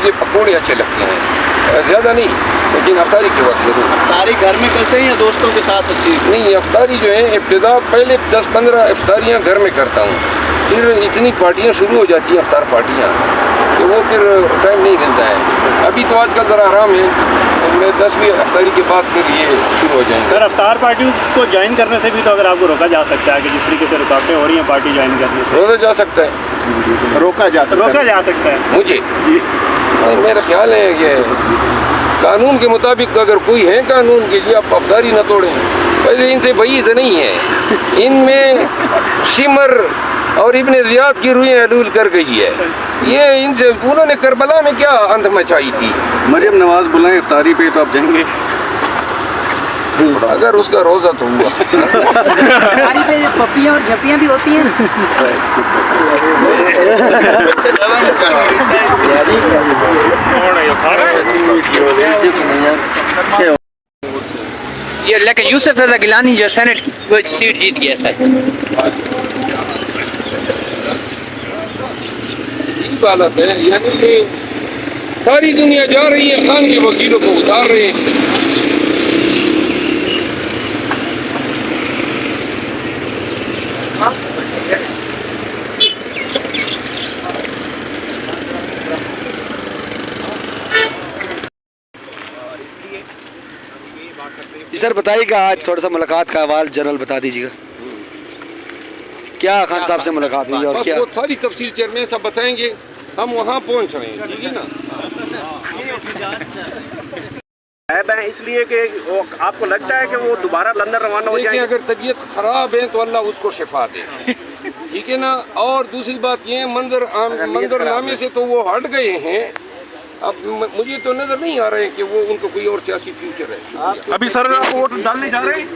مجھے پکوڑے اچھے لگتے ہیں، زیادہ نہیں لیکن افطاری کے وقت ضرور۔ افطاری گھر میں کرتے ہیں یا دوستوں کے ساتھ ہوتی ہے؟ نہیں، افطاری جو ہے ابتدا پہلے 10-15 افطاریاں گھر میں کرتا ہوں، پھر اتنی پارٹیاں شروع ہو جاتی ہیں افطار پارٹیاں کہ وہ پھر ٹائم نہیں ملتا ہے۔ ابھی تو آج کل ذرا آرام ہے، میں 10ویں افطاری کے بعد پھر یہ شروع ہو جائیں گے۔ سر افطار پارٹیوں کو جوائن کرنے سے بھی تو اگر آپ کو روکا جا سکتا ہے کہ جس طریقے سے رکاوٹیں ہو رہی ہیں پارٹی جوائن کرنے سے، روزہ جا سکتا ہے روکا جا سکتا ہے مجھے؟ جی میرا خیال ہے کہ قانون کے مطابق اگر کوئی ہے قانون کے لیے آپ افطاری نہ توڑیں، ویسے ان سے بعید نہیں ہے، ان میں شمر اور ابن زیاد کی روحیں علول کر گئی ہے، یہ ان سے انہوں نے کربلا میں کیا اندھ مچائی تھی۔ مریم نواز بلائیں افطاری پہ تو آپ جائیں گے؟ اگر اس کا روزہ تو ہوا۔ افطاری پہ پپیاں اور جھپیاں بھی ہوتی ہیں۔ یہ لیکن یوسف رضا گیلانی جو سینٹ وہ سیٹ جیت گیا سر۔ یہ حالت ہے، یعنی کہ ساری دنیا جا رہی ہے، خان کے وکیلوں کو اتار رہے ہیں۔ سر بتائیے گا آج تھوڑا سا ملاقات کا حوال جنرل بتا دیجیے گا، کیا خان صاحب سے ملاقات ہوئی اور بس کیا؟ وہ ساری تفصیل چیئرمین صاحب بتائیں گے، ہم وہاں پہنچ رہے ہیں، ٹھیک ہے نا؟ اس لیے کہ آپ کو لگتا ہے کہ وہ دوبارہ لندن روانہ ہو دیکھیں اگر طبیعت خراب ہے تو اللہ اس کو شفا دے، ٹھیک ہے نا؟ اور دوسری بات یہ منظر نامے سے تو وہ ہٹ گئے ہیں، اب مجھے تو نظر نہیں آ رہے ہیں کہ وہ ان کو کوئی اور سیاسی فیوچر ہے۔ ابھی سر آپ ووٹ ڈالنے جا رہے ہیں؟